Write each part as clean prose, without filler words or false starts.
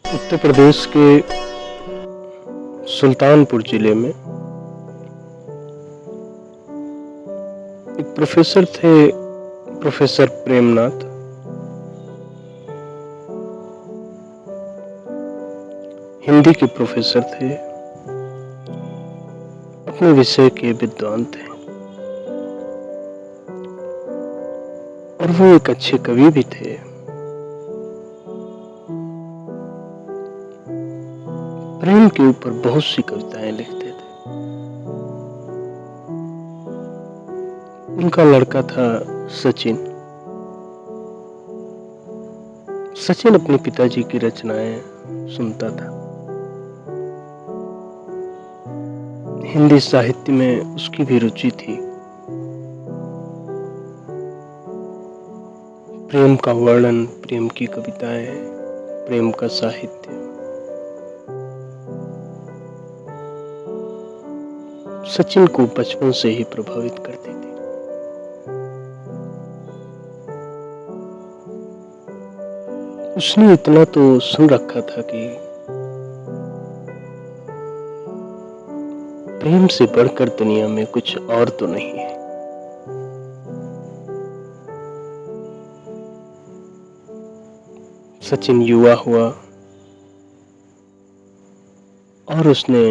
उत्तर प्रदेश के सुल्तानपुर जिले में एक प्रोफेसर थे, प्रोफेसर प्रेमनाथ। हिंदी के प्रोफेसर थे, अपने विषय के विद्वान थे और वो एक अच्छे कवि भी थे। प्रेम के ऊपर बहुत सी कविताएं लिखते थे। उनका लड़का था सचिन। सचिन अपने पिताजी की रचनाएं सुनता था। हिंदी साहित्य में उसकी भी रुचि थी। प्रेम का वर्णन, प्रेम की कविताएं, प्रेम का साहित्य सचिन को बचपन से ही प्रभावित करती थी। उसने इतना तो सुन रखा था कि प्रेम से बढ़कर दुनिया में कुछ और तो नहीं है। सचिन युवा हुआ और उसने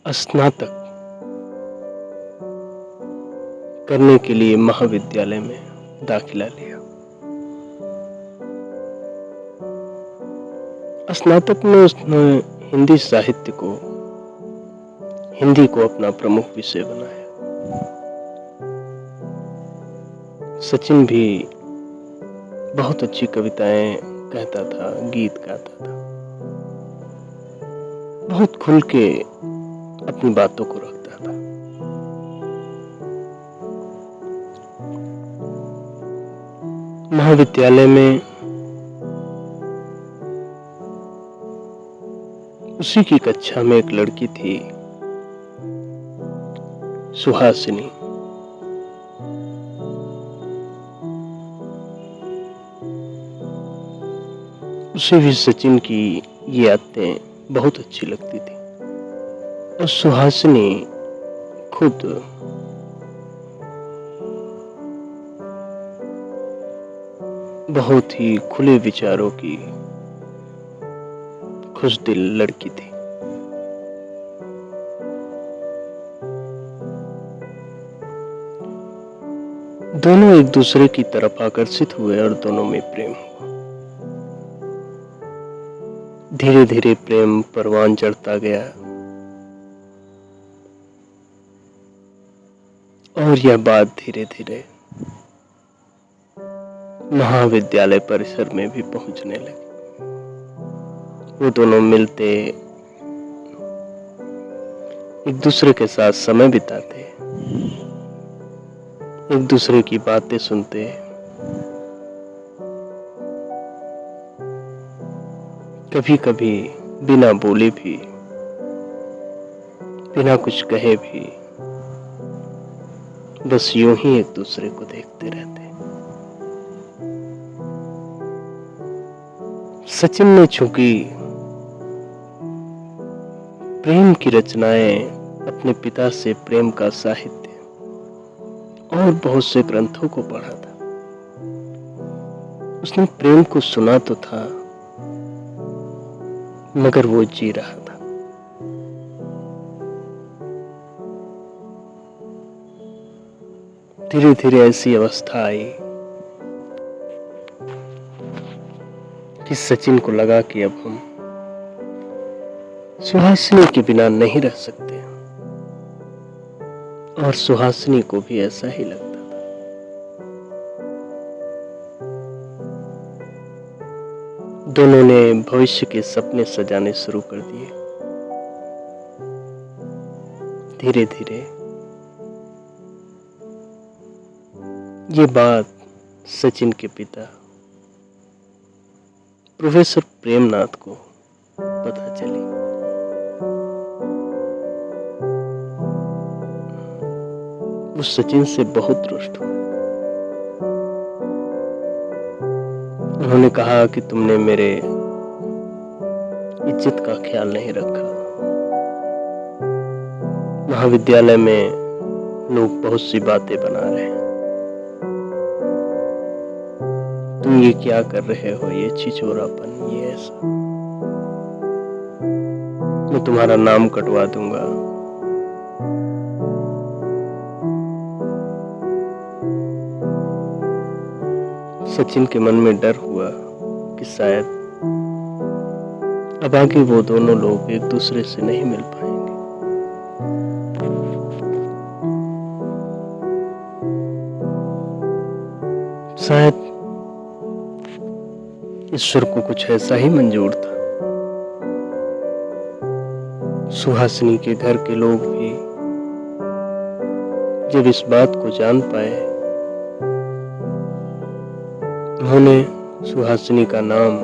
स्नातक करने के लिए महाविद्यालय में दाखिला लिया। स्नातक में उसने हिंदी साहित्य को, हिंदी को अपना प्रमुख विषय बनाया। सचिन भी बहुत अच्छी कविताएं कहता था, गीत गाता था, बहुत खुल के अपनी बातों को रखता था। महाविद्यालय में उसी की कक्षा में एक लड़की थी, सुहासिनी। उसे भी सचिन की ये आदतें बहुत अच्छी लगती थी और सुहासिनी खुद बहुत ही खुले विचारों की खुशदिल लड़की थी। दोनों एक दूसरे की तरफ आकर्षित हुए और दोनों में प्रेम हुआ। धीरे धीरे प्रेम परवान चढ़ता गया और यह बात धीरे धीरे महाविद्यालय परिसर में भी पहुंचने लगी। वो दोनों मिलते, एक दूसरे के साथ समय बिताते, एक दूसरे की बातें सुनते, कभी कभी बिना बोले भी, बिना कुछ कहे भी, बस यूं ही एक दूसरे को देखते रहते। सचिन ने चूंकि प्रेम की रचनाएं, अपने पिता से प्रेम का साहित्य और बहुत से ग्रंथों को पढ़ा था, उसने प्रेम को सुना तो था मगर वो जी रहा था। धीरे धीरे ऐसी अवस्था आई कि सचिन को लगा कि अब हम सुहासिनी के बिना नहीं रह सकते और सुहासिनी को भी ऐसा ही लगता था। दोनों ने भविष्य के सपने सजाने शुरू कर दिए। धीरे धीरे ये बात सचिन के पिता प्रोफेसर प्रेमनाथ को पता चली। वो सचिन से बहुत रुष्ट हुए। उन्होंने कहा कि तुमने मेरे इज्जत का ख्याल नहीं रखा। महाविद्यालय में लोग बहुत सी बातें बना रहे हैं, तुम ये क्या कर रहे हो, ये छिछोरापन, ये ऐसा, मैं तुम्हारा नाम कटवा दूंगा। सचिन के मन में डर हुआ कि शायद अब आगे वो दोनों लोग एक दूसरे से नहीं मिल पाएंगे। शायद ईश्वर को कुछ ऐसा ही मंजूर था। सुहासिनी के घर के लोग भी जब इस बात को जान पाए, उन्होंने सुहासिनी का नाम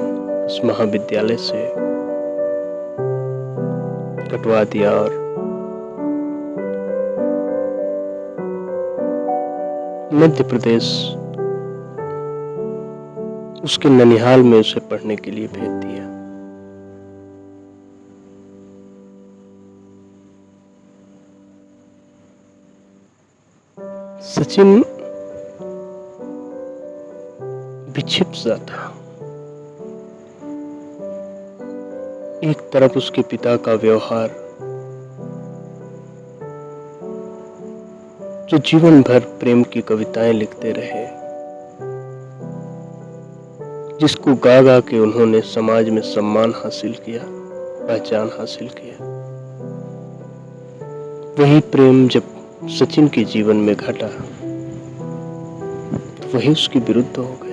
उस महाविद्यालय से कटवा दिया और मध्य प्रदेश उसके ननिहाल में उसे पढ़ने के लिए भेज दिया। सचिन विक्षिप्त सा था। एक तरफ उसके पिता का व्यवहार, जो जीवन भर प्रेम की कविताएं लिखते रहे, जिसको गा गा के उन्होंने समाज में सम्मान हासिल किया, पहचान हासिल किया, वही प्रेम जब सचिन के जीवन में घटा तो वही उसके विरुद्ध हो गए।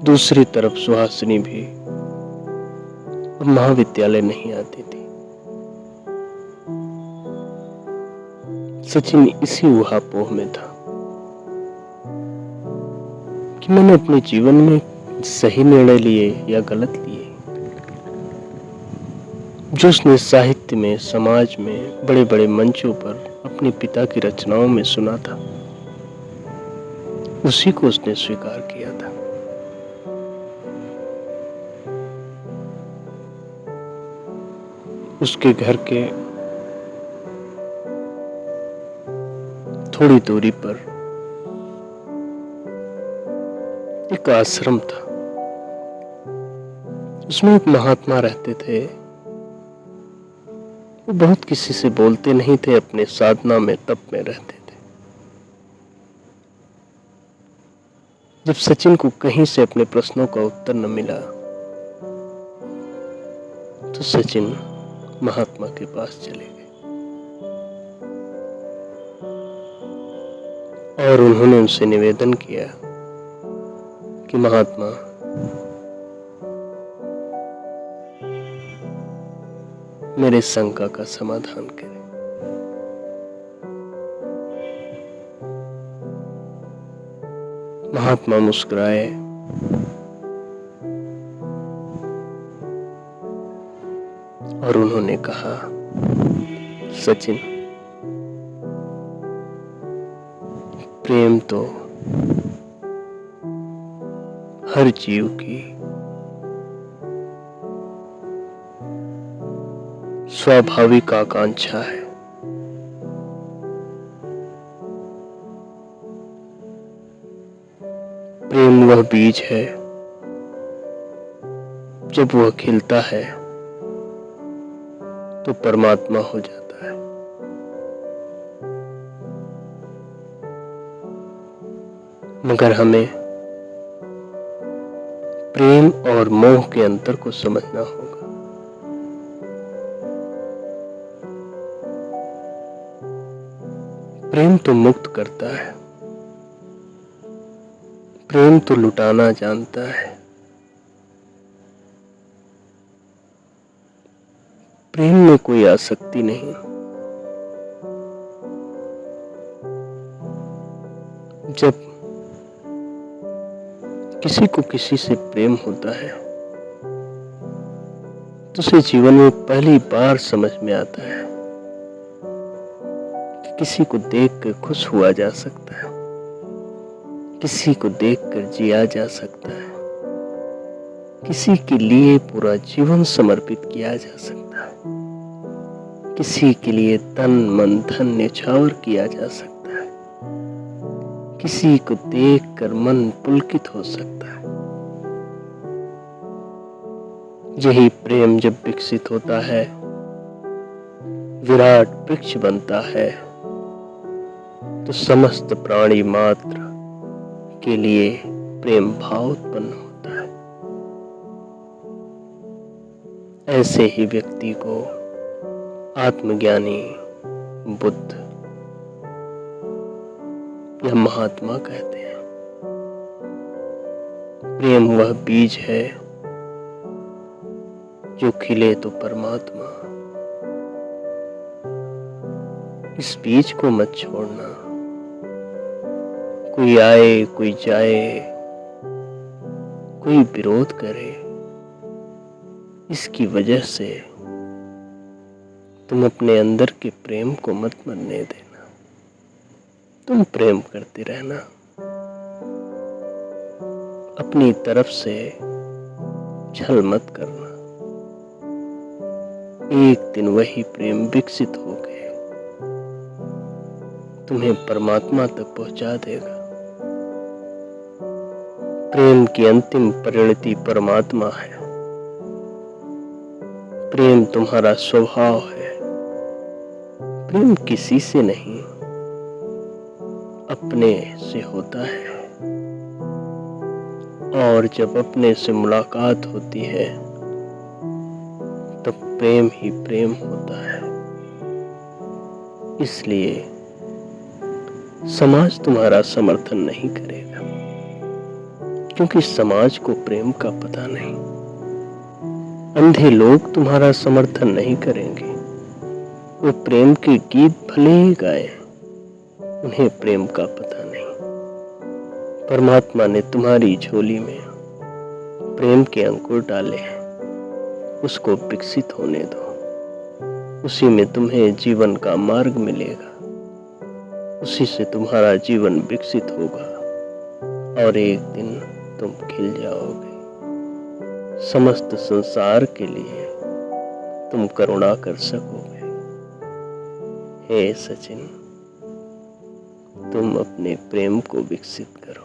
दूसरी तरफ सुहासिनी भी अब महाविद्यालय नहीं आती थी। सचिन इसी उहापोह में था कि मैंने अपने जीवन में सही निर्णय लिए या गलत लिए। जो उसने साहित्य में, समाज में, बड़े बड़े मंचों पर अपने पिता की रचनाओं में सुना था, उसी को उसने स्वीकार किया था। उसके घर के थोड़ी दूरी पर एक आश्रम था। उसमें एक महात्मा रहते थे। वो बहुत किसी से बोलते नहीं थे, अपने साधना में, तप में रहते थे। जब सचिन को कहीं से अपने प्रश्नों का उत्तर न मिला तो सचिन महात्मा के पास चले गए और उन्होंने उनसे निवेदन किया कि महात्मा, मेरे शंका का समाधान करें। महात्मा मुस्कुराए और उन्होंने कहा, सचिन, प्रेम तो हर जीव की स्वाभाविक आकांक्षा है। प्रेम वह बीज है, जब वह खिलता है तो परमात्मा हो जाता है। मगर हमें प्रेम और मोह के अंतर को समझना होगा। प्रेम तो मुक्त करता है, प्रेम तो लुटाना जानता है। प्रेम में कोई आसक्ति नहीं। जब किसी को किसी से प्रेम होता है तो उसे जीवन में पहली बार समझ में आता है कि किसी को देखकर खुश हुआ जा सकता है, किसी को देखकर जिया जा सकता है, किसी के लिए पूरा जीवन समर्पित किया जा सकता है, किसी के लिए तन मन धन न्यौछावर किया जा सकता है, किसी को देखकर मन पुलकित हो सकता है। यही प्रेम जब विकसित होता है, विराट वृक्ष बनता है, तो समस्त प्राणी मात्र के लिए प्रेम भाव उत्पन्न होता है। ऐसे ही व्यक्ति को आत्मज्ञानी, बुद्ध या महात्मा कहते हैं। प्रेम वह बीज है जो खिले तो परमात्मा। इस बीज को मत छोड़ना। कोई आए, कोई जाए, कोई विरोध करे, इसकी वजह से तुम अपने अंदर के प्रेम को मत मरने देना। तुम प्रेम करते रहना। अपनी तरफ से छल मत करना। एक दिन वही प्रेम विकसित हो गए तुम्हें परमात्मा तक पहुंचा देगा। प्रेम की अंतिम परिणति परमात्मा है। प्रेम तुम्हारा स्वभाव है। प्रेम किसी से नहीं, अपने से होता है। और जब अपने से मुलाकात होती है तब प्रेम ही प्रेम होता है। इसलिए समाज तुम्हारा समर्थन नहीं करेगा, क्योंकि समाज को प्रेम का पता नहीं। अंधे लोग तुम्हारा समर्थन नहीं करेंगे। वो प्रेम के गीत भले ही गाएं, उन्हें प्रेम का पता नहीं। परमात्मा ने तुम्हारी झोली में प्रेम के अंकुर डाले हैं, उसको विकसित होने दो। उसी में तुम्हें जीवन का मार्ग मिलेगा। उसी से तुम्हारा जीवन विकसित होगा और एक दिन तुम खिल जाओगे। समस्त संसार के लिए तुम करुणा कर सकोगे। हे सचिन, तुम अपने प्रेम को विकसित करो।